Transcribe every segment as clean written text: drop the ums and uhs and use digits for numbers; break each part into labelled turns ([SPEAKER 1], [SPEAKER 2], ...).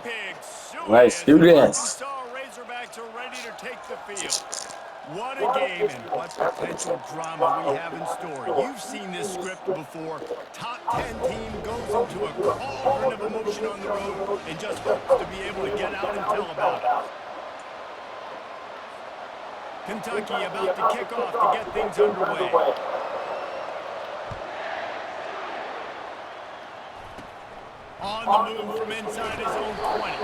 [SPEAKER 1] Big suey
[SPEAKER 2] Let's
[SPEAKER 1] as
[SPEAKER 2] do
[SPEAKER 1] the
[SPEAKER 2] this.
[SPEAKER 1] Arkansas Razorbacks are ready to take the field. What a game and what potential drama we have in store. You've seen this script before. Top 10 team goes into a cauldron of emotion on the road and just hopes to be able to get out and tell about it. Kentucky about to kick off to get things underway. On the move from inside his own 20.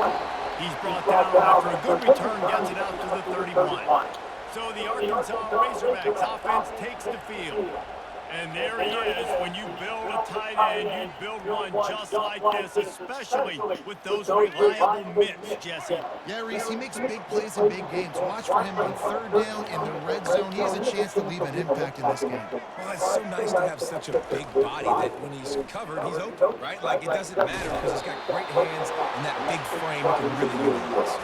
[SPEAKER 1] He's brought down after a good return, gets it out to the 31. So the Arkansas Razorbacks offense takes the field. And there he is. When you build a tight end, you build one just like this, especially with those reliable mitts, Jesse.
[SPEAKER 3] Yeah, Reese, he makes big plays in big games. Watch for him on third down in the red zone. He has a chance to leave an impact in this game.
[SPEAKER 4] Well, it's so nice to have such a big body that when he's covered, he's open, right? Like, it doesn't matter because he's got great hands and that big frame he can really utilize.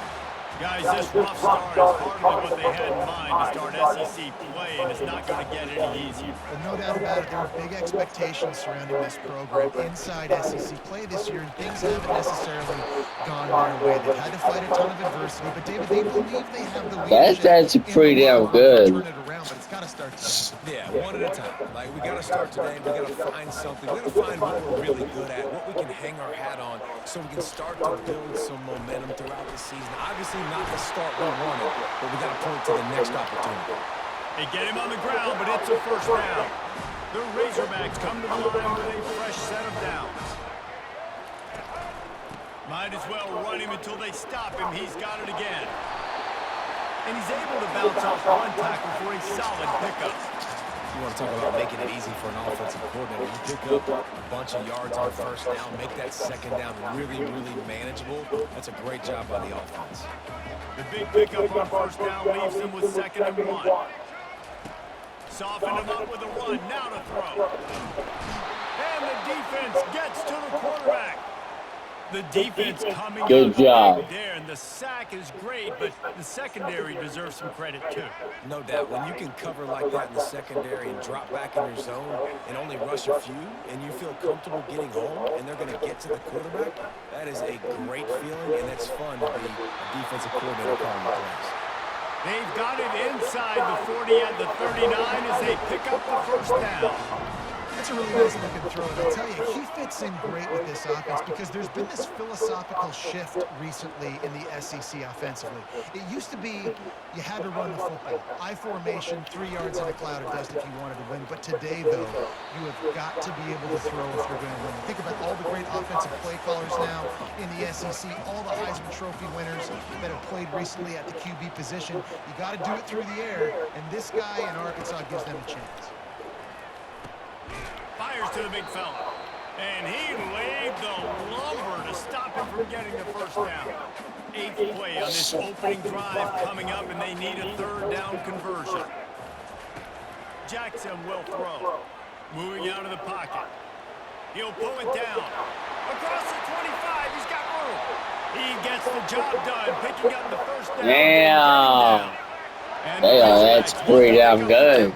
[SPEAKER 1] Guys, this rough start is hardly what they had in mind to start SEC play, and it's not going to get any easier.
[SPEAKER 3] Well, no doubt about it, there are big expectations surrounding this program inside SEC play this year, and things haven't necessarily gone their way. They've had to fight a ton of adversity, but David, they believe they have the leadership.
[SPEAKER 2] That's pretty damn good.
[SPEAKER 3] Turn it around, but it's got to start today.
[SPEAKER 4] Yeah, one at a time. Like, we got to start today. We got to find something. We got to find what we're really good at, what we can hang our hat on, so we can start to build some momentum throughout the season. Obviously, not the start we wanted, but we got to point to the next opportunity.
[SPEAKER 1] They get him on the ground, but it's a first down. The Razorbacks come to the line with a fresh set of downs. Might as well run him until they stop him. He's got it again. And he's able to bounce off one tackle for a solid pickup.
[SPEAKER 4] You want to talk about making it easy for an offensive coordinator. You pick up a bunch of yards on first down, make that second down really, really manageable. That's a great job by the offense.
[SPEAKER 1] The big pickup on first down leaves them with 2nd and 1. Soften him up with a run, now to throw. And the defense gets to the quarterback. The defense coming
[SPEAKER 2] Good job.
[SPEAKER 1] there, and the sack is great, but the secondary deserves some credit too.
[SPEAKER 4] No doubt. When you can cover like that in the secondary and drop back in your zone and only rush a few, and you feel comfortable getting home, and they're going to get to the quarterback, that is a great feeling, and it's fun to be a defensive coordinator calling the plays.
[SPEAKER 1] They've got it inside the 40 and the 39 as they pick up the first down.
[SPEAKER 3] That's a really nice looking throw, and I'll tell you, he fits in great with this offense because there's been this philosophical shift recently in the SEC offensively. It used to be you had to run the football. I formation, 3 yards in a cloud of dust if you wanted to win. But today, though, you have got to be able to throw if you're going to win. Think about all the great offensive play callers now in the SEC, all the Heisman Trophy winners that have played recently at the QB position. You got to do it through the air, and this guy in Arkansas gives them a chance.
[SPEAKER 1] Fires to the big fella. And he laid the lumber to stop him from getting the first down. 8th play on this opening drive coming up, and they need a 3rd down conversion. Jackson will throw. Moving out of the pocket. He'll pull it down. Across the 25, he's got room. He gets the job done, picking up the first down.
[SPEAKER 2] Damn. That's pretty damn good.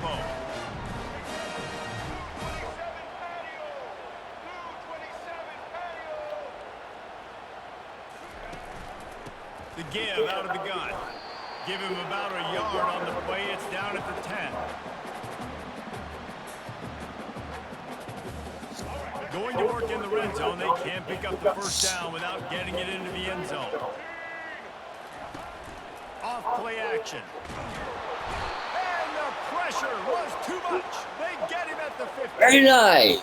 [SPEAKER 1] The give out of the gun. Give him about a yard on the play. It's down at the 10. Going to work in the red zone. They can't pick up the first down without getting it into the end zone. Off play action. And the pressure was too much. They get him at the 50.
[SPEAKER 2] Very nice.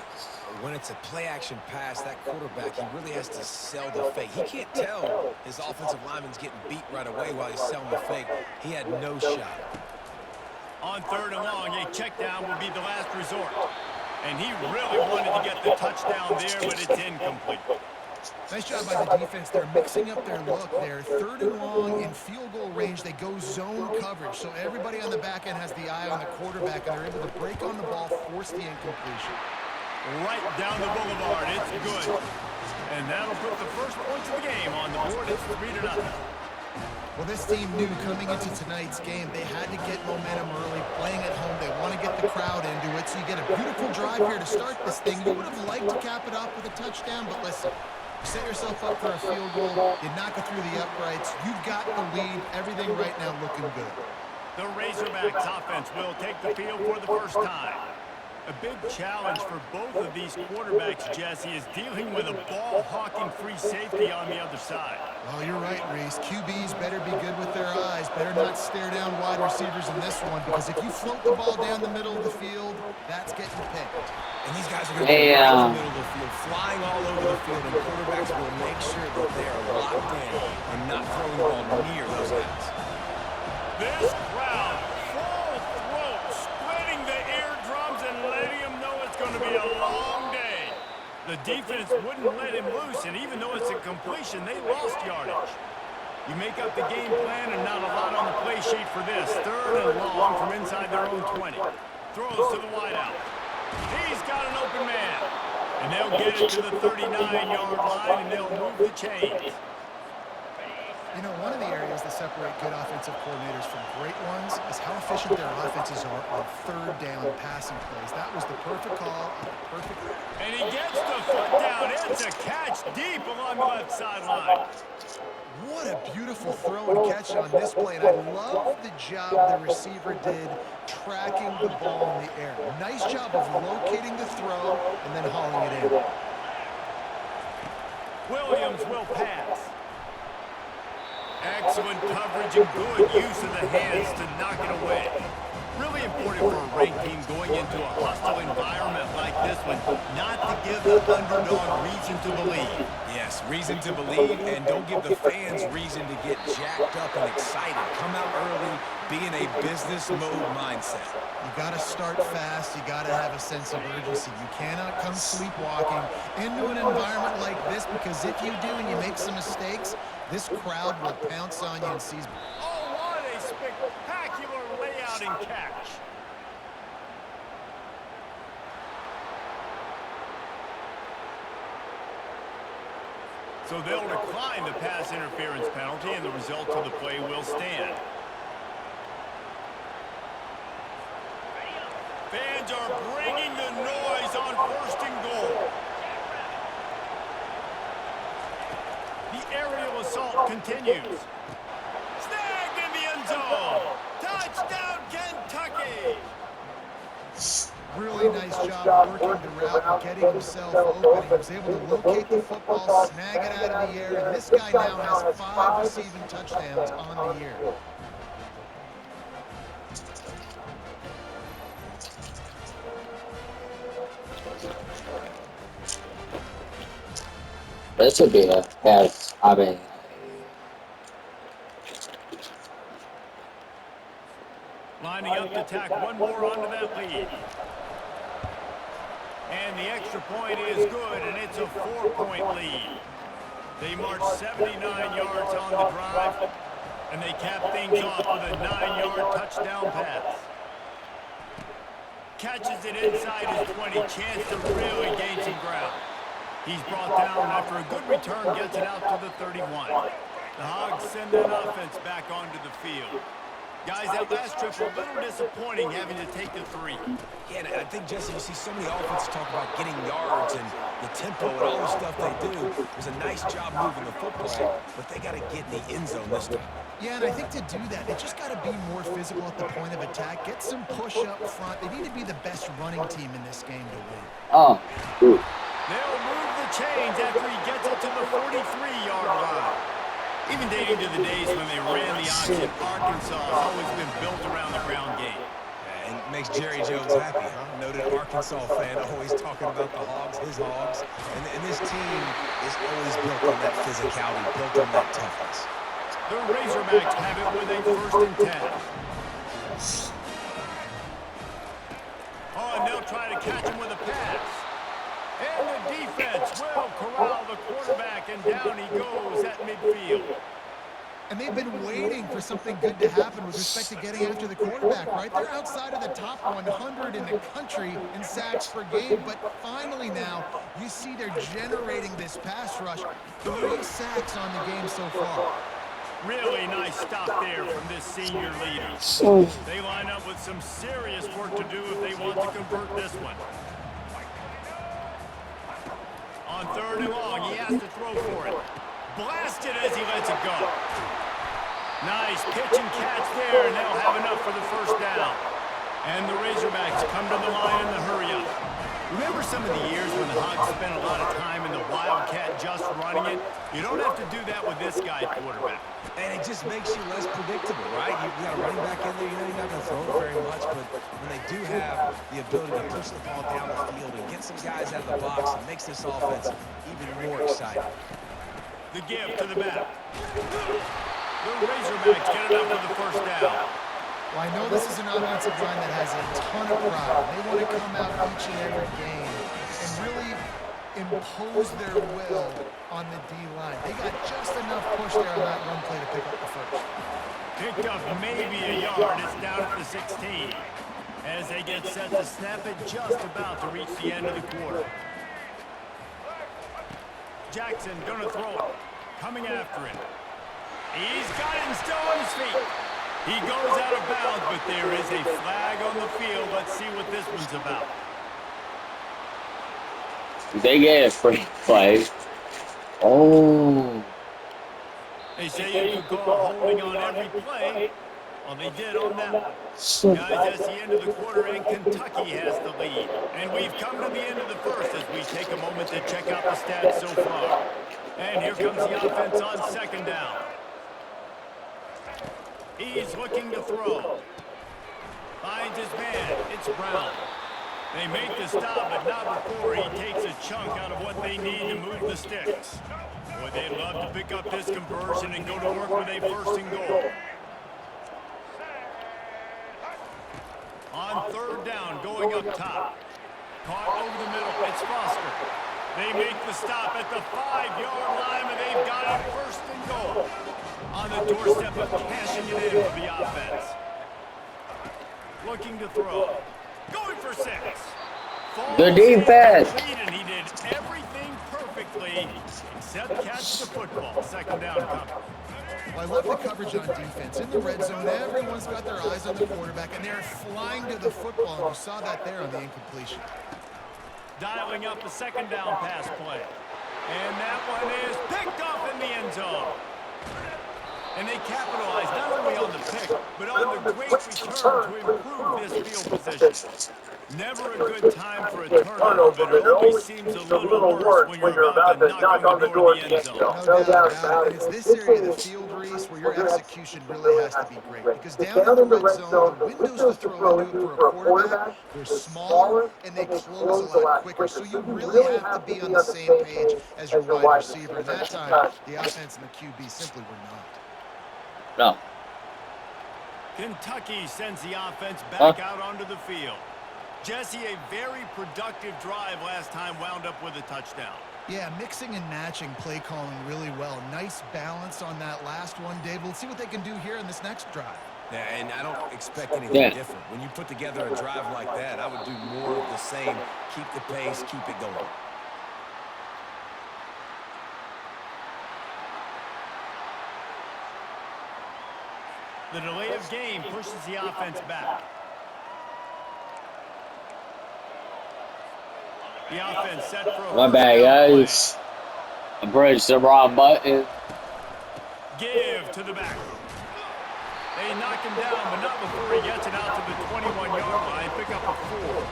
[SPEAKER 4] When it's a play-action pass, that quarterback, he really has to sell the fake. He can't tell his offensive lineman's getting beat right away while he's selling the fake. He had no shot.
[SPEAKER 1] On 3rd and long, a check down will be the last resort. And he really wanted to get the touchdown there, but it's incomplete.
[SPEAKER 3] Nice job by the defense. They're mixing up their look there. 3rd and long in field goal range. They go zone coverage. So everybody on the back end has the eye on the quarterback, and they're able to break on the ball, force the incompletion.
[SPEAKER 1] Right down the boulevard. It's good. And that'll put the first points of the game on the board. It's 3-0.
[SPEAKER 3] Well, this team knew coming into tonight's game they had to get momentum early, playing at home. They want to get the crowd into it, so you get a beautiful drive here to start this thing. You would have liked to cap it off with a touchdown, but listen, You set yourself up for a field goal, you knock it through the uprights, you've got the lead, everything right now looking good.
[SPEAKER 1] The Razorbacks offense will take the field for the first time. A big challenge for both of these quarterbacks, Jesse, is dealing with a ball-hawking free safety on the other side.
[SPEAKER 3] Well, you're right, Reese. QBs better be good with their eyes, better not stare down wide receivers in this one, because if you float the ball down the middle of the field, that's getting picked.
[SPEAKER 4] And these guys are going to be right in the middle of the field, flying all over the field, and quarterbacks will make sure that they are locked in and not throwing the ball near those guys.
[SPEAKER 1] This crowd, full throat, splitting the eardrums and letting him know it's going to be a long day. The defense wouldn't let him loose, and even though it's a completion, they lost yardage. You make up the game plan and not a lot on the play sheet for this. 3rd and long from inside their own 20. Throws to the wideout. He's got an open man. And they'll get it to the 39-yard line, and they'll move the chains.
[SPEAKER 3] You know, one of the areas that separate good offensive coordinators from great ones is how efficient their offenses are on 3rd down passing plays. That was the perfect call, perfect.
[SPEAKER 1] And he gets the foot down. It's a catch deep along the left sideline.
[SPEAKER 3] What a beautiful throw and catch on this play. And I love the job the receiver did tracking the ball in the air. Nice job of locating the throw and then hauling it in.
[SPEAKER 1] Williams will pass. Excellent coverage and good use of the hands to knock it away. Really important for a ranked team going into a hostile environment like this one, not to give the underdog reason to believe.
[SPEAKER 4] Yes, reason to believe, and don't give the fans reason to get jacked up and excited. Come out early, be in a business mode mindset.
[SPEAKER 3] You got to start fast. You got to have a sense of urgency. You cannot come sleepwalking into an environment like this, because if you do and you make some mistakes, this crowd will pounce on you and seize.
[SPEAKER 1] Oh, what a spectacular layout and catch. So they'll decline the pass interference penalty, and the result of the play will stand. Fans are bringing the noise on 1st and goal. The aerial assault continues. Snagged in the end zone. Touchdown, Kentucky.
[SPEAKER 3] Really nice job working the route and getting himself open. He was able to locate the football, snag it out of the air, and this guy now has 5 receiving touchdowns on the year.
[SPEAKER 2] This would be a pass. I mean,
[SPEAKER 1] Lining up to tack one more onto that lead. And the extra point is good, and it's a 4-point lead. They march 79 yards on the drive, and they cap things off with a 9-yard touchdown pass. Catches it inside his 20, chance to really gain some ground. He's brought down after a good return, gets it out to the 31. The Hogs send that offense back onto the field. Guys, that last trip a little disappointing having to take the 3.
[SPEAKER 4] Yeah, and I think, Jesse, you see so many offenses talk about getting yards and the tempo and all the stuff they do. There's a nice job moving the football, but they got to get in the end zone this time.
[SPEAKER 3] Yeah, and I think to do that, they just got to be more physical at the point of attack. Get some push up front. They need to be the best running team in this game to win.
[SPEAKER 2] oh, dude.
[SPEAKER 1] They'll move the chains after he gets it to the 43-yard line. Even dating to the days when they ran the option, Arkansas has always been built around the ground game.
[SPEAKER 4] And it makes Jerry Jones happy, huh? Noted Arkansas fan, always talking about the Hogs, his Hogs. And this team is always built on that physicality, built on that toughness.
[SPEAKER 1] The Razorbacks have it with a 1st and 10. Oh, and they'll try to catch him with a pass. And the defense will corral the quarterback, and down he goes at midfield.
[SPEAKER 3] And they've been waiting for something good to happen with respect to getting after the quarterback, right? They're outside of the top 100 in the country in sacks per game, but finally now you see they're generating this pass rush. 3 sacks on the game so far.
[SPEAKER 1] Really nice stop there from this senior leader. They line up with some serious work to do if they want to convert this one. On 3rd and long, he has to throw for it. Blasted as he lets it go. Nice pitch and catch there, and they'll have enough for the first down. And the Razorbacks come to the line in the hurry-up. Remember some of the years when the Hogs spent a lot of time in the Wildcat just running it? You don't have to do that with this guy at quarterback.
[SPEAKER 4] And it just makes you less predictable, right? You got a running back in there, you know you're not going to throw it very much, but when they do have the ability to push the ball down the field and get some guys out of the box, it makes this offense even more exciting.
[SPEAKER 1] The give to the back. The Razorbacks get it up for the first down.
[SPEAKER 3] Well, I know this is an offensive line that has a ton of pride. They want to come out each and every game and really impose their will on the D-line. They got just enough push there on that run play to pick up the first.
[SPEAKER 1] Picked up maybe a yard. It's down at the 16. As they get set to snap it, just about to reach the end of the quarter. Jackson gonna throw it. Coming after him. He's got it and still on his feet. He goes out of bounds, but there is a flag on the field. Let's see what this one's about.
[SPEAKER 2] They get a free play. Oh.
[SPEAKER 1] They say you could call holding on every play. Well, they did on that one. Guys, that's the end of the quarter, and Kentucky has the lead. And we've come to the end of the first as we take a moment to check out the stats so far. And here comes the offense on 2nd down. He's looking to throw. Finds his man. It's Brown. They make the stop, but not before he takes a chunk out of what they need to move the sticks. Boy, they'd love to pick up this conversion and go to work with a 1st and goal. On 3rd down, going up top. Caught over the middle. It's Foster. They make the stop at the 5-yard line, and they've got it 1st and goal. On the doorstep of cashing it in for the offense. Looking to throw. Going for 6.
[SPEAKER 2] The defense.
[SPEAKER 1] And he did everything perfectly except catch the football. 2nd down coming.
[SPEAKER 3] Well, I love the coverage on defense. In the red zone, everyone's got their eyes on the quarterback, and they're flying to the football. And you saw that there on the incompletion.
[SPEAKER 1] Dialing up the 2nd down pass play. And that one is picked off in the end zone. And they capitalize not only on the pick, but on the great return to improve this field position. Never a good time for a turnover, but it always seems a little worse when you're about to knock on the door of the end zone.
[SPEAKER 3] No doubt about it. And it's this area of the field, Reese, where your execution really has to be great. Because down in the red zone, the windows to throw into it for a quarterback, they're smaller and they close a lot quicker. So you really have to be on the same page as your wide receiver. And that time, the offense and the QB simply were not.
[SPEAKER 2] No.
[SPEAKER 1] Kentucky sends the offense back out onto the field. Jesse, a very productive drive last time, wound up with a touchdown.
[SPEAKER 3] Yeah, mixing and matching play calling really well. Nice balance on that last one, Dave. We'll see what they can do here in this next drive.
[SPEAKER 4] Yeah, and I don't expect anything different. When you put together a drive like that, I would do more of the same. Keep the pace, keep it going.
[SPEAKER 1] The delay of game pushes the offense back. The offense set for a
[SPEAKER 2] My bad, guys. I pressed the wrong button.
[SPEAKER 1] Give to the back. They knock him down, but not before he gets it out to the 21-yard line. Pick up a 4.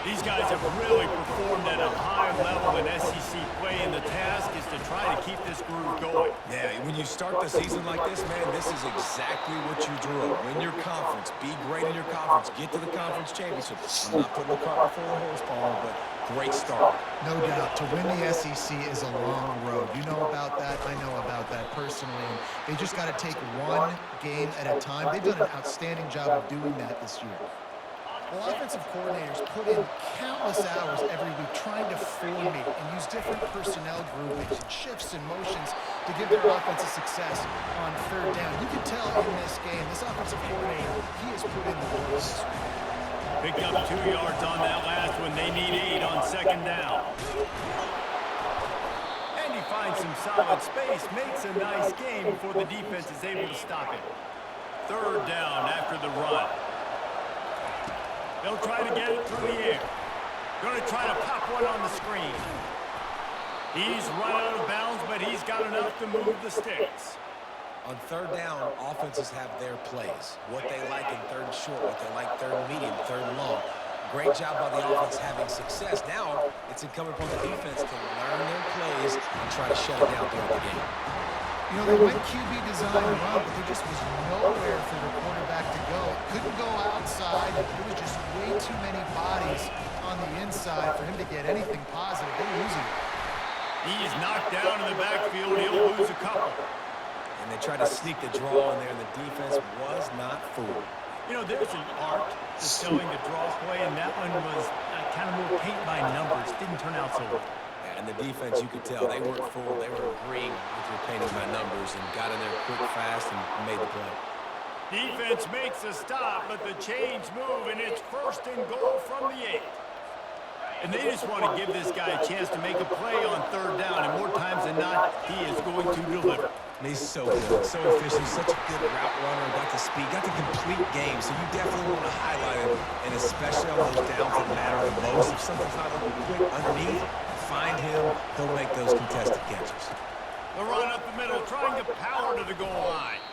[SPEAKER 1] These guys have really performed at a high level in SEC play, and the task is to try to keep this groove going.
[SPEAKER 4] Yeah, when you start the season like this, man, this is exactly what you drew up. Win your conference. Be great in your conference. Get to the conference championship. I'm not putting the cart before the horse, Paul, but great start.
[SPEAKER 3] No doubt. To win the SEC is a long road. You know about that. I know about that personally. And they just got to take one game at a time. They've done an outstanding job of doing that this year. Well, offensive coordinators put in countless hours every week trying to formate and use different personnel groupings and shifts and motions to give their offense a success on 3rd down. You can tell in this game, this offensive coordinator, he has put in the work this week.
[SPEAKER 1] Picked up 2 yards on that last one. They need 8 on 2nd down. And he finds some solid space, makes a nice game before the defense is able to stop it. 3rd down after the run. They'll try to get it through the air. Going to try to pop one on the screen. He's run out of bounds, but he's got enough to move the sticks.
[SPEAKER 4] On third down, offenses have their plays. What they like in third and short, what they like third and medium, third and long. Great job by the offense having success. Now it's incumbent upon the defense to learn their plays and try to shut it down during the game.
[SPEAKER 3] You know, they went QB design run, but there just was nowhere for the quarterback to go. Couldn't go outside. There was just way too many bodies on the inside for him to get anything positive. They're losing it.
[SPEAKER 1] He's knocked down in the backfield. He'll lose a couple.
[SPEAKER 4] And they tried to sneak the draw in there, and the defense was not fooled.
[SPEAKER 1] You know, there's an art to selling the draw play, and that one was kind of more paint by numbers. Didn't turn out so well.
[SPEAKER 4] Yeah, and the defense, you could tell, they weren't fooled. They were agreeing with your painting by numbers and got in there quick, fast, and made the play.
[SPEAKER 1] Defense makes a stop, but the chains move, and it's 1st and goal from the 8. And they just want to give this guy a chance to make a play on third down, and more times than not, he is going to deliver.
[SPEAKER 4] And he's so good, so efficient, such a good route runner, got the speed, got the complete game, so you definitely want to highlight him, and especially on those downs that matter the most. If something's not looking quick underneath, find him, he'll make those contested catches.
[SPEAKER 1] The run up the middle, trying to power to the goal line.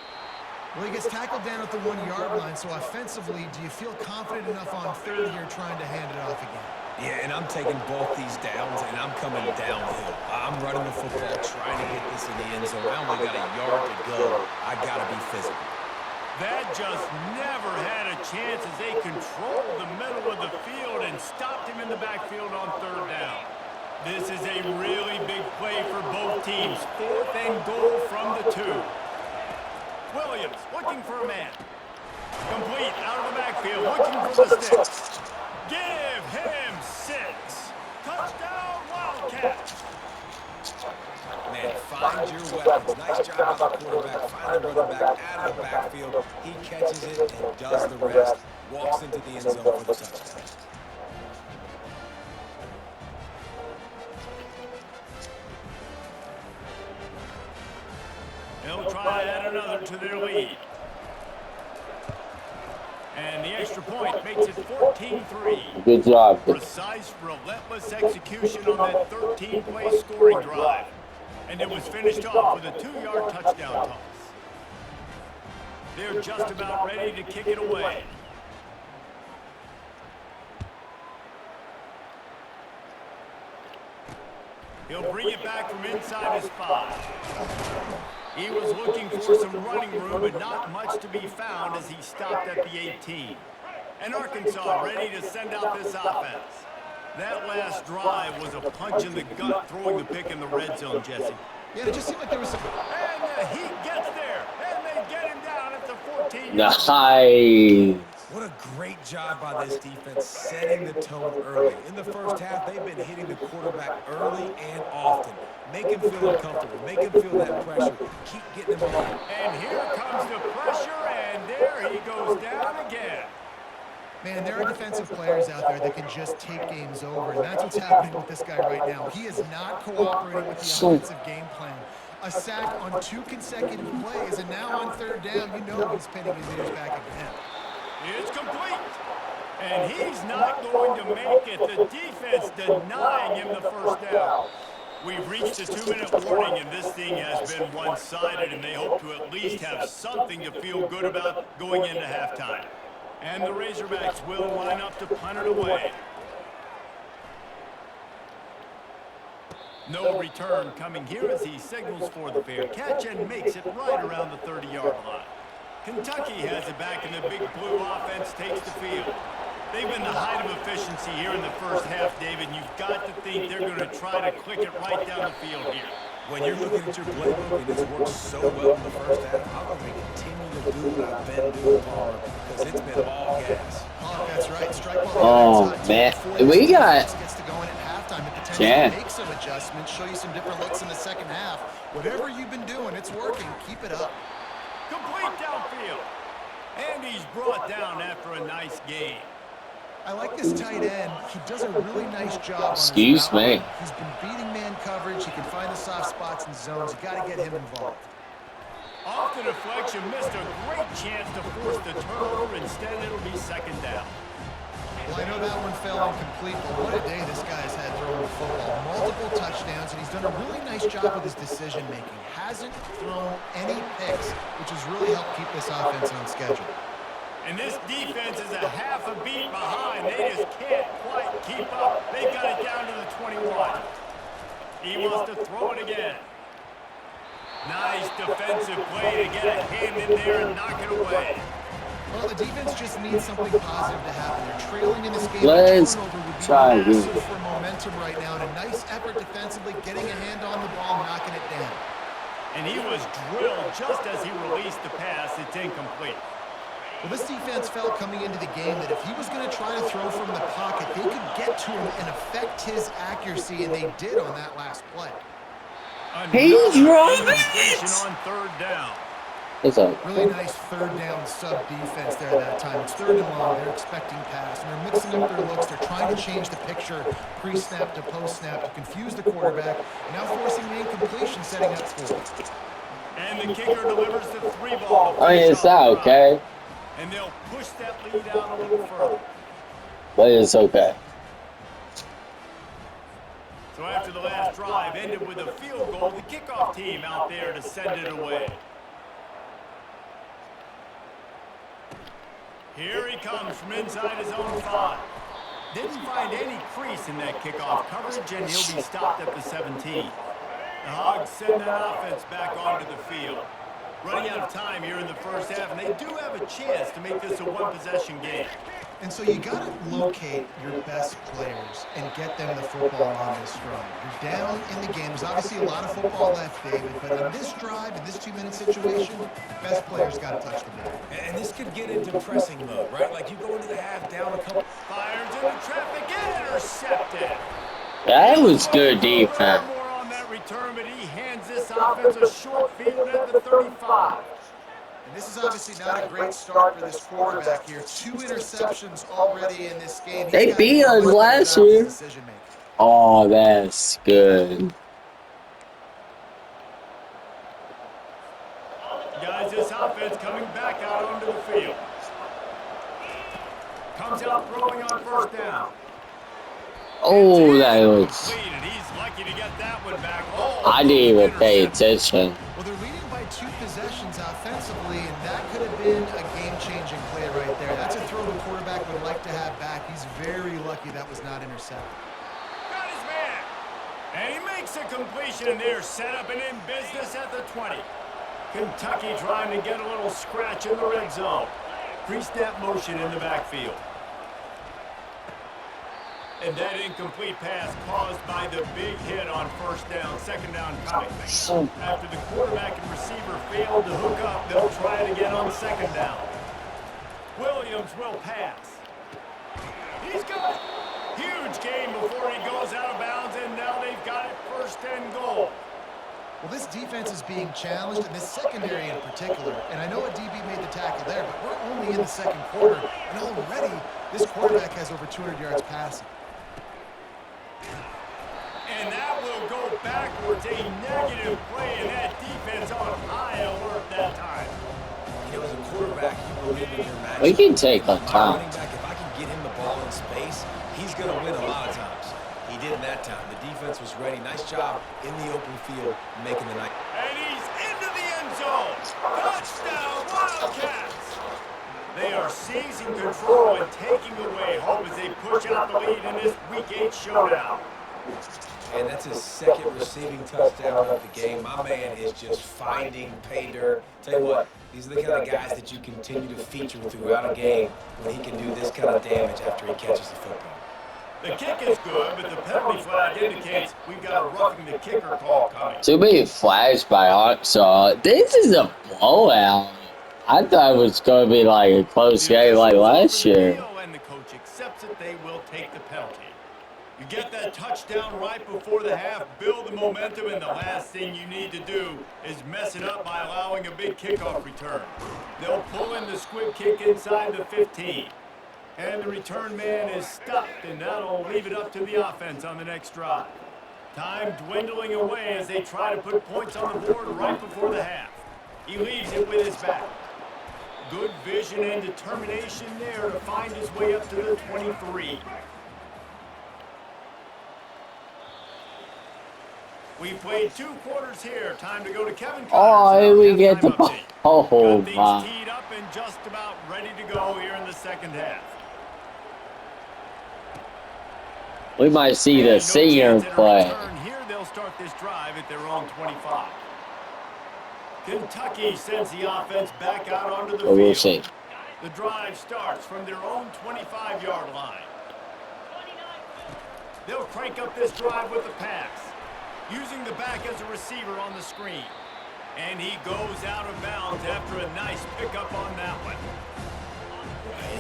[SPEAKER 3] Well, he gets tackled down at the 1-yard line, so offensively, do you feel confident enough on third here trying to hand it off again?
[SPEAKER 4] Yeah, and I'm taking both these downs, and I'm coming downhill. I'm running the football, trying to get this in the end zone. I only got a yard to go. I got to be physical.
[SPEAKER 1] That just never had a chance as they controlled the middle of the field and stopped him in the backfield on third down. This is a really big play for both teams. 4th and goal from the 2. Williams looking for a man. Complete out of the backfield, looking for the sticks. Give him 6. Touchdown, Wildcats.
[SPEAKER 4] Man, find your weapons. Nice job by the quarterback. Find the running back out of the backfield. He catches it and does the rest. Walks into the end zone for the touchdown.
[SPEAKER 1] They'll try to add another to their lead. And the extra point makes it 14-3.
[SPEAKER 2] Good job.
[SPEAKER 1] Precise, relentless execution on that 13-play scoring drive. And it was finished off with a 2-yard touchdown toss. They're just about ready to kick it away. He'll bring it back from inside his 5. He was looking for some running room, but not much to be found as he stopped at the 18. And Arkansas ready to send out this offense. That last drive was a punch in the gut, throwing the pick in the red zone, Jesse.
[SPEAKER 3] Yeah, it just seemed like there was some...
[SPEAKER 1] And the Heat gets there, and they get him down at the 14.
[SPEAKER 2] Nice.
[SPEAKER 4] What a great job by this defense setting the tone early. In the first half, they've been hitting the quarterback early and often. Make him feel uncomfortable. Make him feel that pressure. Keep getting him on.
[SPEAKER 1] And here comes the pressure, and there he goes down again.
[SPEAKER 3] Man, there are defensive players out there that can just take games over, and that's what's happening with this guy right now. He is not cooperating with the offensive game plan. A sack on 2 consecutive plays, and now on third down, you know he's pinning his ears back again.
[SPEAKER 1] It's complete. And he's not going to make it. The defense denying him the first down. We've reached a 2-minute warning, and this thing has been one-sided, and they hope to at least have something to feel good about going into halftime. And the Razorbacks will line up to punt it away. No return coming here as he signals for the fair catch and makes it right around the 30-yard line. Kentucky has it back, and the Big Blue offense takes the field. They've been the height of efficiency here in the first half, David. You've got to think they're going to try to click it right down the field here.
[SPEAKER 4] When you're looking at your playbook and it's worked so well in the first half, I'm going to continue to do what I've been doing, Palmer, because it's been all gas.
[SPEAKER 3] Oh, that's right. Strike while
[SPEAKER 2] Oh, man. We got...
[SPEAKER 3] gets to go in at halftime and potentially
[SPEAKER 2] Yeah.
[SPEAKER 3] make some adjustments, show you some different looks in the second half. Whatever you've been doing, it's working. Keep it up.
[SPEAKER 1] Complete downfield. And he's brought down after a nice game.
[SPEAKER 3] I like this tight end. He does a really nice job on his
[SPEAKER 2] Excuse
[SPEAKER 3] route.
[SPEAKER 2] me.
[SPEAKER 3] He's been beating man coverage. He can find the soft spots and zones. You got to get him involved.
[SPEAKER 1] Off the deflection, missed a great chance to force the turnover. Instead, it'll be second down.
[SPEAKER 3] Well, I know that one fell incomplete, but what a day this guy's had throwing the football. Multiple touchdowns, and he's done a really nice job with his decision-making. Hasn't thrown any picks, which has really helped keep this offense on schedule.
[SPEAKER 1] And this defense is a half a beat behind. They just can't quite keep up. They've got it down to the 21. He wants to throw it again. Nice defensive play to get a hand in there and knock it away.
[SPEAKER 3] Well, the defense just needs something positive to happen. They're trailing in this game.
[SPEAKER 2] Let's
[SPEAKER 3] turnover would be
[SPEAKER 2] try
[SPEAKER 3] massive
[SPEAKER 2] again.
[SPEAKER 3] for momentum right now, and a nice effort defensively, getting a hand on the ball, knocking it down.
[SPEAKER 1] And he was drilled just as he released the pass. It's incomplete.
[SPEAKER 3] Well, this defense felt coming into the game that if he was going to try to throw from the pocket, they could get to him and affect his accuracy, and they did on that last play.
[SPEAKER 2] He's
[SPEAKER 1] Another
[SPEAKER 2] right.
[SPEAKER 1] incompletion on third down.
[SPEAKER 2] It's a
[SPEAKER 3] Really nice third down sub defense there that time. It's third and long. They're expecting pass, and they're mixing up their looks. They're trying to change the picture pre-snap to post-snap to confuse the quarterback, now forcing the incompletion, setting up fourth.
[SPEAKER 1] And the kicker delivers the 3-ball.
[SPEAKER 2] I mean, it's not okay,
[SPEAKER 1] And they'll push that lead out a little further.
[SPEAKER 2] but it's okay.
[SPEAKER 1] So after the last drive ended with a field goal, the kickoff team out there to send it away. Here he comes from inside his own 5. Didn't find any crease in that kickoff coverage, and he'll be stopped at the 17. The Hogs send that offense back onto the field. Running out of time here in the first half, and they do have a chance to make this a one-possession game.
[SPEAKER 3] And so you got to locate your best players and get them the football on this run. You're down in the game. There's obviously a lot of football left, David, but in this drive, in this 2-minute situation, best players got to touch the ball.
[SPEAKER 4] And this could get into pressing mode, right? Like you go into the half down a couple.
[SPEAKER 1] Fires into traffic and intercepted.
[SPEAKER 2] That was good defense.
[SPEAKER 1] More on that return, but he hands this offense a short field at the 35.
[SPEAKER 3] And this is obviously not a great start for this quarterback here. 2 interceptions already in this game.
[SPEAKER 2] They beat us last year. Oh, that's good.
[SPEAKER 1] Guys, this offense coming back out onto the field. Comes out throwing on first down.
[SPEAKER 2] Oh, that was.
[SPEAKER 1] Completed. He's lucky to get that one back. Oh,
[SPEAKER 2] I didn't even pay attention.
[SPEAKER 3] Well, they're leading by 2 possessions offensively, and that could have been a game-changing play right there. That's a throw the quarterback would like to have back. He's very lucky that was not intercepted.
[SPEAKER 1] Got his man. And he makes a completion, and they're set up and in business at the 20. Kentucky trying to get a little scratch in the red zone. Pre-snap motion in the backfield. And that incomplete pass caused by the big hit on first down, second down coming. After the quarterback and receiver failed to hook up, they'll try it again on second down. Williams will pass. He's got a huge gain before he goes out of bounds, and now they've got it first and goal.
[SPEAKER 3] Well, this defense is being challenged, and this secondary in particular. And I know a DB made the tackle there, but we're only in the second quarter, and already this quarterback has over 200 yards passing.
[SPEAKER 1] And that will go backwards, a negative play, and that defense on high alert that time.
[SPEAKER 4] You know, as a quarterback, you believe in your matchup.
[SPEAKER 2] We can take our
[SPEAKER 4] My
[SPEAKER 2] time.
[SPEAKER 4] running back, if I can get him the ball in space, he's going to win a lot of times. He did that time. The defense was ready. Nice job in the open field making the night.
[SPEAKER 1] And he's into the end zone. Touchdown, Wildcats. They are seizing control and taking away hope as they push out the lead in this Week 8 showdown.
[SPEAKER 4] And that's his second receiving touchdown of the game. My man is just finding pay dirt. Tell you what, these are the kind of guys that you continue to feature throughout a game when he can do this kind of damage after he catches the football.
[SPEAKER 1] The kick is good, but the penalty flag indicates we've got a roughing the kicker call coming.
[SPEAKER 2] Too many flags by Arkansas. This is a blowout. I thought it was going to be like a close game like last year.
[SPEAKER 1] And the coach accepts that they will take the penalty. You get that touchdown right before the half, build the momentum, and the last thing you need to do is mess it up by allowing a big kickoff return. They'll pull in the squib kick inside the 15. And the return man is stuffed, and that'll leave it up to the offense on the next drive. Time dwindling away as they try to put points on the board right before the half. He leaves it with his back. good vision and determination there to find his way up to the 23. We played 2 quarters here. Time to go to Kevin Connors.
[SPEAKER 2] Oh, here we get the ball. Oh,
[SPEAKER 1] Got things
[SPEAKER 2] my.
[SPEAKER 1] teed up and just about ready to go here in the second half.
[SPEAKER 2] We might see
[SPEAKER 1] And
[SPEAKER 2] the
[SPEAKER 1] no
[SPEAKER 2] senior
[SPEAKER 1] chance at a
[SPEAKER 2] play.
[SPEAKER 1] return here. They'll start this drive at their own 25. Kentucky sends the offense back out onto the
[SPEAKER 2] So we'll
[SPEAKER 1] field.
[SPEAKER 2] see.
[SPEAKER 1] The drive starts from their own 25-yard line. They'll crank up this drive with a pass, using the back as a receiver on the screen. And he goes out of bounds after a nice pickup on that one.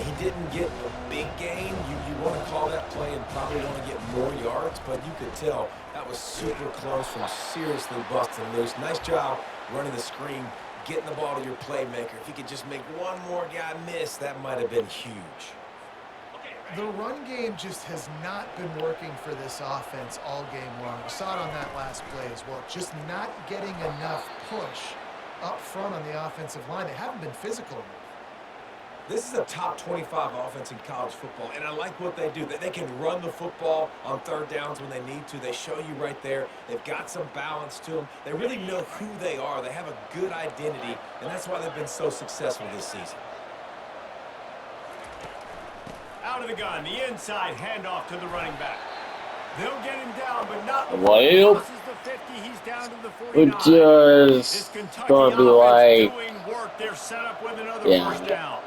[SPEAKER 4] He didn't get a big gain. You want to call that play and probably want to get more yards, but you could tell that was super close from seriously busting loose. Nice job running the screen, getting the ball to your playmaker. If he could just make one more guy miss, that might have been huge.
[SPEAKER 3] The run game just has not been working for this offense all game long. We saw it on that last play as well. Just not getting enough push up front on the offensive line. They haven't been physical enough.
[SPEAKER 4] This is a top 25 offense in college football, and I like what they do. They can run the football on third downs when they need to. They show you right there. They've got some balance to them. They really know who they are. They have a good identity, and that's why they've been so successful this season.
[SPEAKER 1] Out of the gun, the inside handoff to the running back. They'll get him down, but not before
[SPEAKER 2] Well,
[SPEAKER 1] he crosses the 50. He's down to the 49.
[SPEAKER 2] We're
[SPEAKER 1] This
[SPEAKER 2] just
[SPEAKER 1] Kentucky
[SPEAKER 2] gonna be
[SPEAKER 1] offense
[SPEAKER 2] like,
[SPEAKER 1] doing work. They're set up with another
[SPEAKER 2] yeah.
[SPEAKER 1] first down.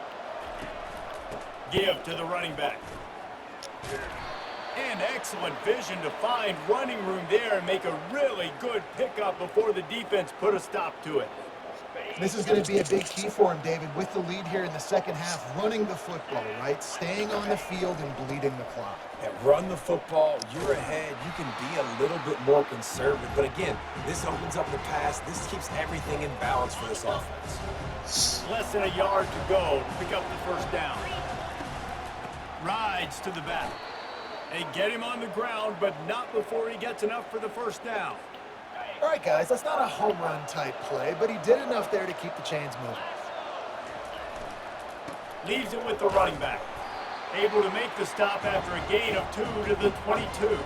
[SPEAKER 1] Give to the running back. And excellent vision to find running room there and make a really good pickup before the defense put a stop to it.
[SPEAKER 3] This is going to be a big key for him, David, with the lead here in the second half, running the football, right? Staying on the field and bleeding the clock.
[SPEAKER 4] And run the football, you're ahead. You can be a little bit more conservative. But again, this opens up the pass. This keeps everything in balance for this offense.
[SPEAKER 1] Less than a yard to go to pick up the first down. Rides to the back. They get him on the ground, but not before he gets enough for the first down.
[SPEAKER 3] All right, guys, that's not a home run type play, but he did enough there to keep the chains moving.
[SPEAKER 1] Leaves it with the running back. Able to make the stop after a gain of 2 to the 22.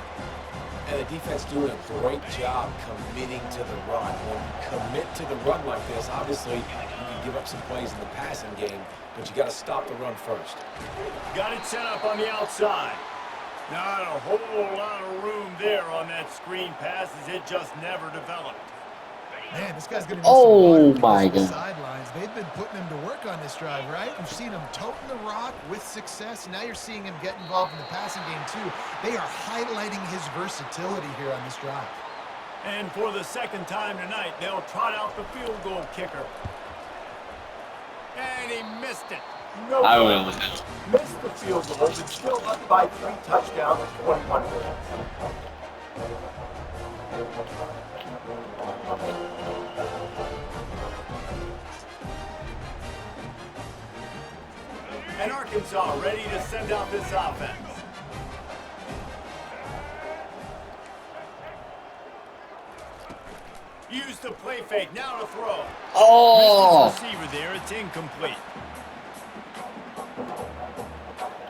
[SPEAKER 4] And the defense doing a great job committing to the run. When you commit to the run like this, obviously you can give up some plays in the passing game, but you got to stop the run first.
[SPEAKER 1] Got it set up on the outside. Not a whole lot of room there on that screen pass as it just never developed.
[SPEAKER 3] Man, this guy's going to need
[SPEAKER 2] Oh,
[SPEAKER 3] some water
[SPEAKER 2] my
[SPEAKER 3] because of the
[SPEAKER 2] God.
[SPEAKER 3] sidelines. They've been putting him to work on this drive, right? We've seen him toting the rock with success. Now you're seeing him get involved in the passing game, too. They are highlighting his versatility here on this drive.
[SPEAKER 1] And for the second time tonight, they'll trot out the field goal kicker. And he missed it. No
[SPEAKER 2] I
[SPEAKER 1] good.
[SPEAKER 2] will.
[SPEAKER 1] Missed the field goal, but still up by 3 touchdowns in 21 minutes. And Arkansas ready to send out this offense. Use the play fake, now to throw.
[SPEAKER 2] Oh,
[SPEAKER 1] Missed his receiver there, it's incomplete.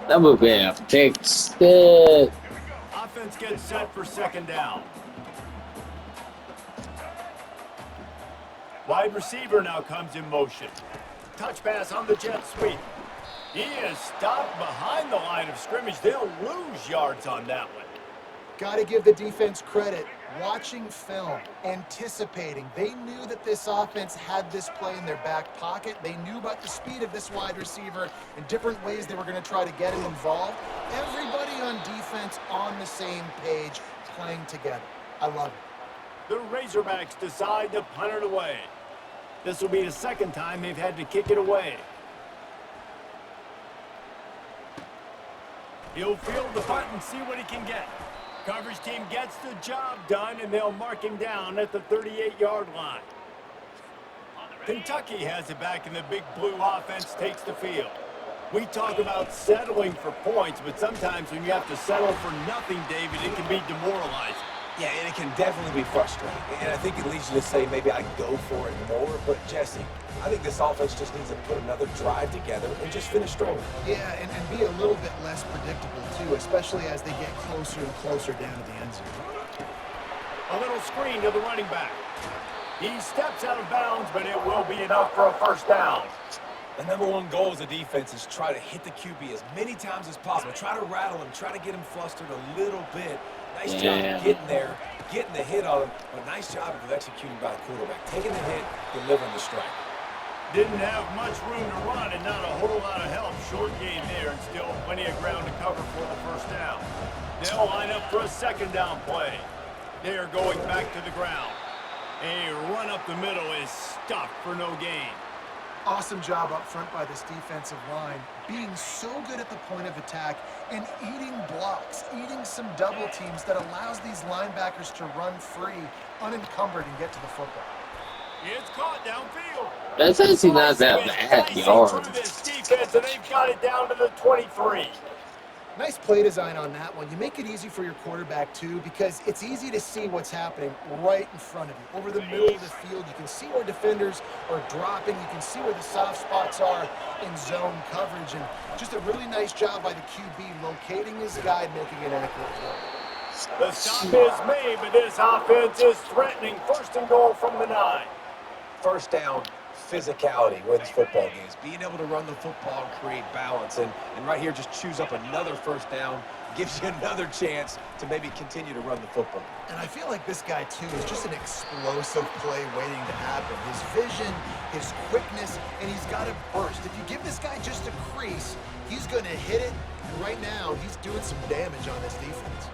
[SPEAKER 2] that would be a pick six.
[SPEAKER 1] Offense gets set for second down. Wide receiver now comes in motion. Touch pass on the jet sweep. He is stopped behind the line of scrimmage. They'll lose yards on that one.
[SPEAKER 3] Got to give the defense credit. Watching film, anticipating. They knew that this offense had this play in their back pocket. They knew about the speed of this wide receiver and different ways they were going to try to get him involved. Everybody on defense on the same page, playing together. I love it.
[SPEAKER 1] The Razorbacks decide to punt it away. This will be the second time they've had to kick it away. He'll field the punt and see what he can get. Coverage team gets the job done, and they'll mark him down at the 38-yard line. Kentucky has it back, and the big blue offense takes the field. We talk about settling for points, but sometimes when you have to settle for nothing, David, it can be demoralizing.
[SPEAKER 4] Yeah, and it can definitely be frustrating. And I think it leads you to say maybe I go for it more. But, Jesse, I think this offense just needs to put another drive together and just finish strong.
[SPEAKER 3] Yeah, and be a little bit less predictable, too, especially as they get closer and closer down to the end zone.
[SPEAKER 1] A little screen to the running back. He steps out of bounds, but it will be enough for a first down.
[SPEAKER 4] The number one goal as a defense is try to hit the QB as many times as possible. Try to rattle him, try to get him flustered a little bit. Nice job of getting there, getting the hit on him, but nice job of executing by the quarterback. Taking the hit, delivering the strike.
[SPEAKER 1] Didn't have much room to run and not a whole lot of help. Short game there and still plenty of ground to cover for the first down. They'll line up for a second down play. They are going back to the ground. A run up the middle is stuffed for no gain.
[SPEAKER 3] Awesome job up front by this defensive line, being so good at the point of attack and eating blocks, eating some double teams that allows these linebackers to run free, unencumbered, and get to the football.
[SPEAKER 1] It's caught downfield.
[SPEAKER 2] That's actually not that bad yards.
[SPEAKER 1] Through this defense, and they've got it down to the 23.
[SPEAKER 3] Nice play design on that one. You make it easy for your quarterback, too, because it's easy to see what's happening right in front of you. Over the middle of the field, you can see where defenders are dropping. You can see where the soft spots are in zone coverage. And just a really nice job by the QB locating his guy, making an accurate throw.
[SPEAKER 1] The stop is made, but this offense is threatening. First and goal from the 9.
[SPEAKER 4] First down, physicality wins football games. Being able to run the football and create balance. And right here, just choose up another first down. Gives you another chance to maybe continue to run the football.
[SPEAKER 3] And I feel like this guy, too, is just an explosive play waiting to happen. His vision, his quickness, and he's got to burst. If you give this guy just a crease, he's going to hit it. And right now, he's doing some damage on this defense.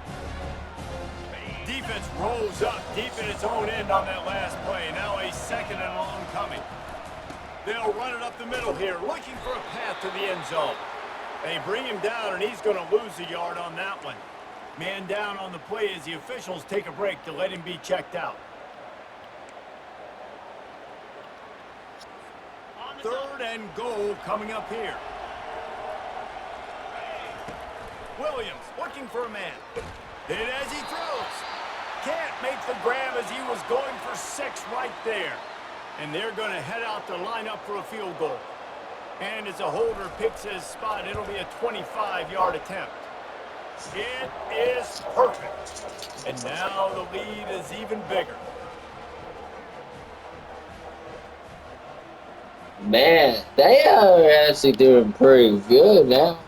[SPEAKER 1] Defense rolls up deep in its own end on that last play. Now a second and long coming. They'll run it up the middle here, looking for a path to the end zone. They bring him down, and he's going to lose a yard on that one. Man down on the play as the officials take a break to let him be checked out. Third and goal coming up here. Williams looking for a man. Hit as he throws. Can't make the grab as he was going for 6 right there. And they're going to head out to line up for a field goal. And as a holder picks his spot, it'll be a 25-yard attempt. It is perfect. And now the lead is even bigger.
[SPEAKER 2] Man, they are actually doing pretty good now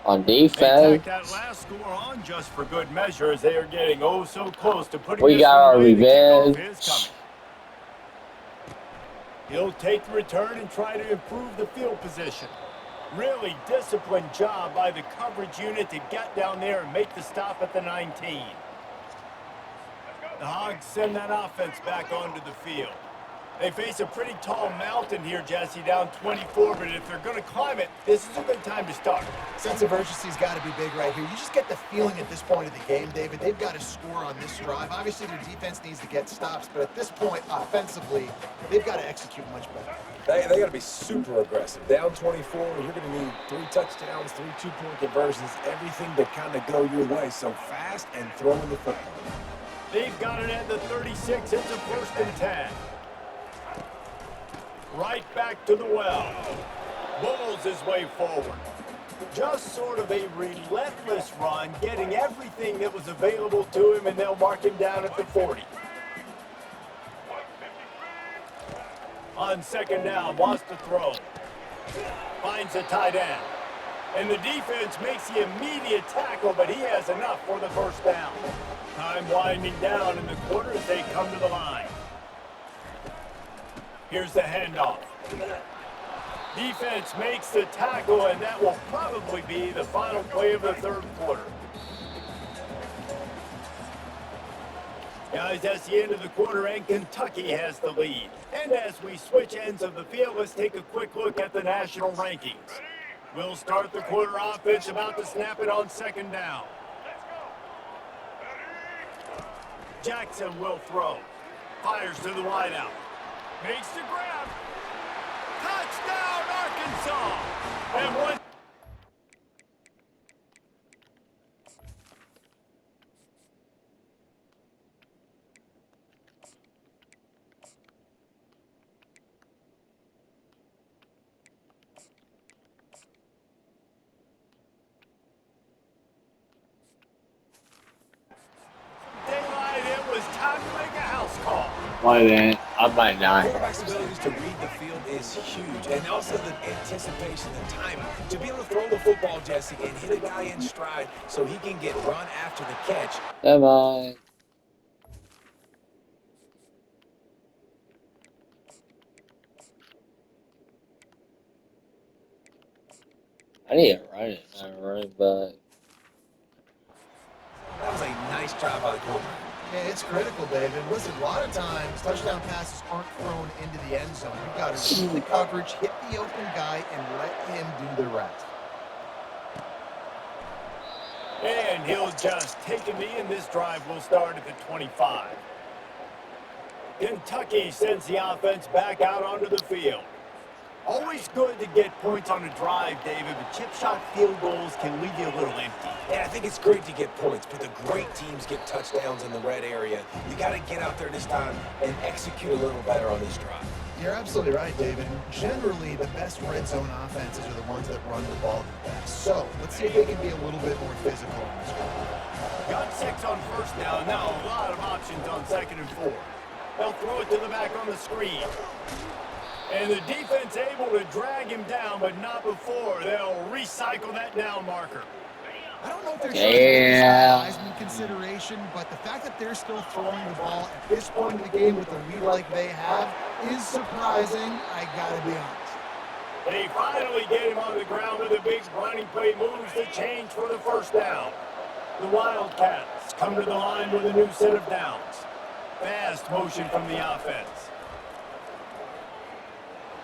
[SPEAKER 2] on
[SPEAKER 1] They
[SPEAKER 2] defense.
[SPEAKER 1] tack that last score on just for good measure as they are getting oh so close to putting
[SPEAKER 2] We
[SPEAKER 1] this
[SPEAKER 2] got
[SPEAKER 1] one
[SPEAKER 2] our
[SPEAKER 1] away. The kickoff
[SPEAKER 2] revenge.
[SPEAKER 1] is coming. He'll take the return and try to improve the field position. Really disciplined job by the coverage unit to get down there and make the stop at the 19. The Hogs send that offense back onto the field. They face a pretty tall mountain here, Jesse, down 24, but if they're going to climb it, this is a good time to start.
[SPEAKER 3] Sense of urgency's got to be big right here. You just get the feeling at this point of the game, David, they've got to score on this drive. Obviously, their defense needs to get stops, but at this point, offensively, they've got to execute much better.
[SPEAKER 4] They got to be super aggressive. Down 24, you're going to need 3 touchdowns, 3 two-point conversions, everything to kind of go your way. So fast and throwing the football.
[SPEAKER 1] They've got it at the 36. It's a 1st and 10. Right back to the well. Bulls his way forward. Just sort of a relentless run, getting everything that was available to him, and they'll mark him down at the 40. On second down, wants to throw. Finds a tight end. And the defense makes the immediate tackle, but he has enough for the first down. Time winding down in the quarter as they come to the line. Here's the handoff. Defense makes the tackle, and that will probably be the final play of the 3rd quarter. Guys, that's the end of the quarter, and Kentucky has the lead. And as we switch ends of the field, let's take a quick look at the national rankings. We'll start the quarter offense about to snap it on second down. Jackson will throw. Fires to the wideout. Makes the grab. Touchdown, Arkansas! And one.
[SPEAKER 2] Wait a minute. I might not.
[SPEAKER 4] Quarterback's abilities to read the field is huge, and also the anticipation, the timing. To be able to throw the football, Jesse, and hit a guy in stride so he can get run after the catch.
[SPEAKER 2] Come on. I need to run it. Not running back.
[SPEAKER 4] That was a nice job by the quarterback.
[SPEAKER 3] Yeah, it's critical, David. Listen, a lot of times touchdown passes aren't thrown into the end zone. You've got to read the coverage, hit the open guy, and let him do the rest.
[SPEAKER 1] And he'll just take a knee, and this drive will start at the 25. Kentucky sends the offense back out onto the field. Always good to get points on a drive, David, but chip shot field goals can leave you a little empty.
[SPEAKER 4] Yeah, I think it's great to get points, but the great teams get touchdowns in the red area. You got to get out there this time and execute a little better on this drive.
[SPEAKER 3] You're absolutely right, David. Generally, the best red zone offenses are the ones that run the ball the best. So, let's see if they can be a little bit more physical on this drive.
[SPEAKER 1] Got 6 on first down. Now a lot of options on 2nd and 4. They'll throw it to the back on the screen. And the defense able to drag him down, but not before. They'll recycle that down marker.
[SPEAKER 3] I don't know if they're
[SPEAKER 2] Yeah.
[SPEAKER 3] showing Heisman consideration, but the fact that they're still throwing the ball at this point in the game with the lead like they have is surprising, I gotta be honest.
[SPEAKER 1] They finally get him on the ground with a big running play, moves the change for the first down. The Wildcats come to the line with a new set of downs. Fast motion from the offense.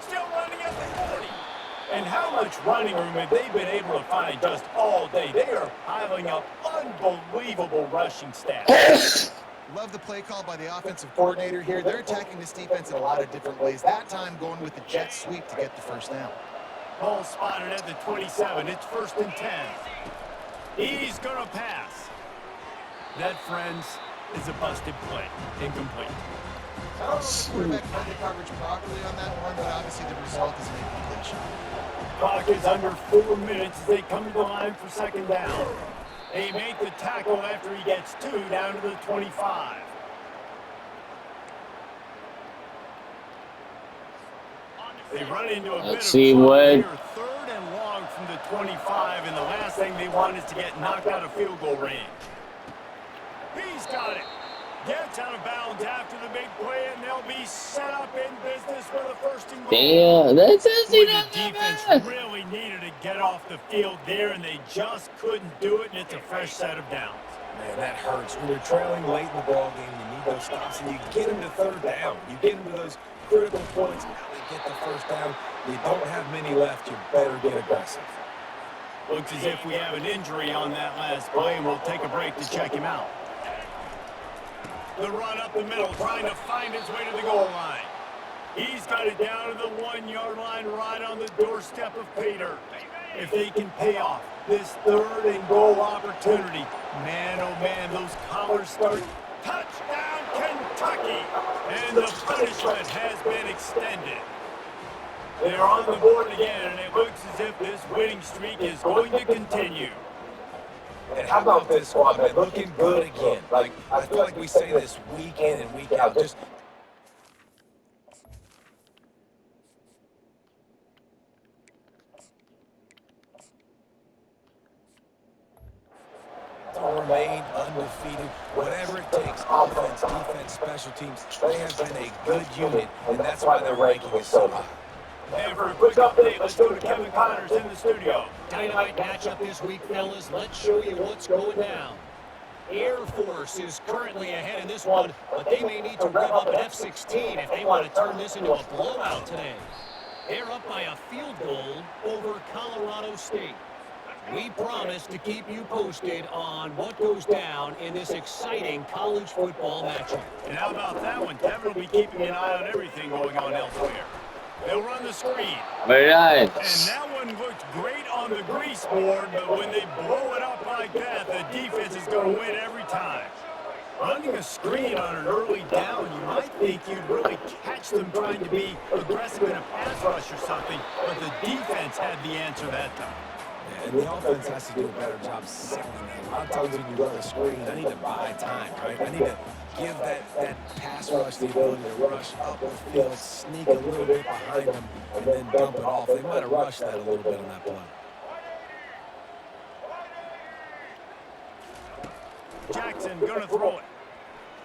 [SPEAKER 1] Still running at the 40. And how much running room have they been able to find just all day? They are piling up unbelievable rushing stats.
[SPEAKER 3] Love the play call by the offensive coordinator here. They're attacking this defense in a lot of different ways. That time going with the jet sweep to get the first down.
[SPEAKER 1] Ball spotted at the 27. It's 1st and 10. He's going to pass. That, friends, is a busted play. Incomplete.
[SPEAKER 3] I don't know if the quarterback read the coverage properly on that one, but obviously the result is an incompletion.
[SPEAKER 1] Clock is under 4 minutes as they come to the line for 2nd down. They make the tackle after he gets 2 down to the 25. They run into a bit of trouble here. 3rd and long from the 25, and the last thing they want is to get knocked out of field goal range. He's got it. Gets out of bounds after the big play, and they'll be set up in business for the 1st and goal.
[SPEAKER 2] Damn, that's
[SPEAKER 1] Boy, the defense really needed to get off the field there, and they just couldn't do it, and it's a fresh set of downs.
[SPEAKER 4] Man, that hurts. When you're trailing late in the ball game, you need those stops, and you get them to 3rd down. You get them to those critical points. Now they get the 1st down. You don't have many left. You better get aggressive.
[SPEAKER 1] Looks as if we have an injury on that last play, and we'll take a break to check him out. The run up the middle, trying to find his way to the goal line. He's got it down to the 1-yard line, right on the doorstep of Peter. If they can pay off this 3rd and goal opportunity, man, oh man, those collars start. Touchdown, Kentucky! And the punishment has been extended. They're on the board again, and it looks as if this winning streak is going to continue.
[SPEAKER 4] And how about this squad, man? Looking good again. Like, I feel like we say this week in and week out. Just to remain undefeated, whatever it takes. Offense, defense, special teams. They have been a good unit, and that's why their ranking is so high.
[SPEAKER 1] And for a quick update, let's go to Kevin Connors in the studio.
[SPEAKER 5] Dynamite matchup this week, fellas. Let's show you what's going down. Air Force is currently ahead in this one, but they may need to rev up an F-16 if they want to turn this into a blowout today. They're up by a field goal over Colorado State. We promise to keep you posted on what goes down in this exciting college football matchup.
[SPEAKER 1] And how about that one? Kevin will be keeping an eye on everything going on elsewhere. They'll run the screen.
[SPEAKER 2] Very
[SPEAKER 1] And
[SPEAKER 2] nice.
[SPEAKER 1] that one looked great on the grease board, but when they blow it up like that, the defense is going to win every time. Running a screen on an early down, you might think you'd really catch them trying to be aggressive in a pass rush or something, but the defense had the answer that time.
[SPEAKER 4] And the offense has to do a better job selling that. A lot of times when you run a screen, I need to buy time, right? I need to give that pass rush the ability to rush up the field, sneak a little bit behind them, and then dump it off. They might have rushed that a little bit on that play.
[SPEAKER 1] Jackson gonna throw it.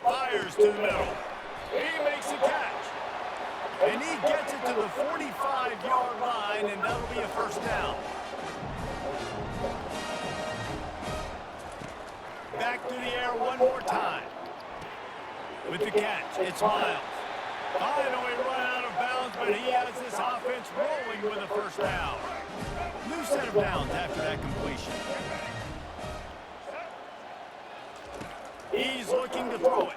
[SPEAKER 1] Fires to the middle. He makes the catch. And he gets it to the 45-yard line, and that'll be a first down. Back to the air one more time. With the catch, it's Miles. Finally run out of bounds, but he has this offense rolling with a first down. New set of downs after that completion. He's looking to throw it.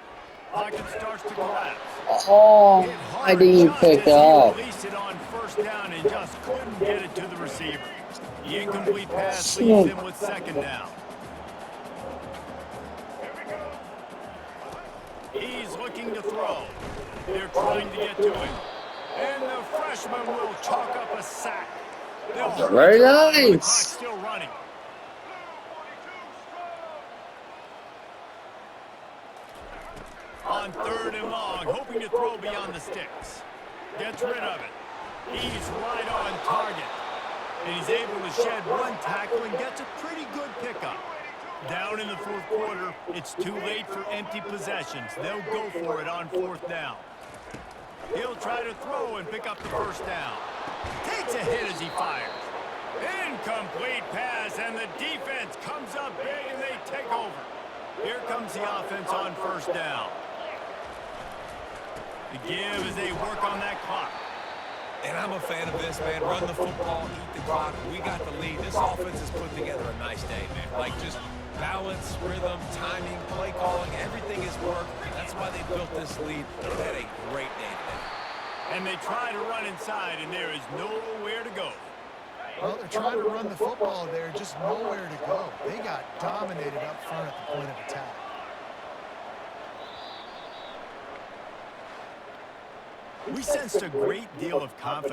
[SPEAKER 1] Pocket starts to collapse.
[SPEAKER 2] Oh, why did you pick up?
[SPEAKER 1] Released it on first down and just couldn't get it to the receiver. The incomplete pass
[SPEAKER 2] Shit.
[SPEAKER 1] leaves him with second down. He's looking to throw. They're trying to get to him. And the freshman will chalk up a sack.
[SPEAKER 2] Very
[SPEAKER 1] The
[SPEAKER 2] nice.
[SPEAKER 1] clock's still running. On third and long, hoping to throw beyond the sticks. Gets rid of it. He's right on target. And he's able to shed one tackle and gets a pretty good pickup. Down in the fourth quarter, it's too late for empty possessions. They'll go for it on fourth down. He'll try to throw and pick up the first down. Takes a hit as he fires. Incomplete pass, and the defense comes up big and they take over. Here comes the offense on first down. The give as they work on that clock.
[SPEAKER 4] And I'm a fan of this, man. Run the football, eat the clock. We got the lead. This offense has put together a nice day, man. Like, just balance, rhythm, timing, play calling, everything has worked. That's why they built this lead. They've had a great day today.
[SPEAKER 1] And they try to run inside, and there is nowhere to go.
[SPEAKER 3] Well, they're trying to run the football there, just nowhere to go. They got dominated up front at the point of attack.
[SPEAKER 1] We sensed a great deal of confidence.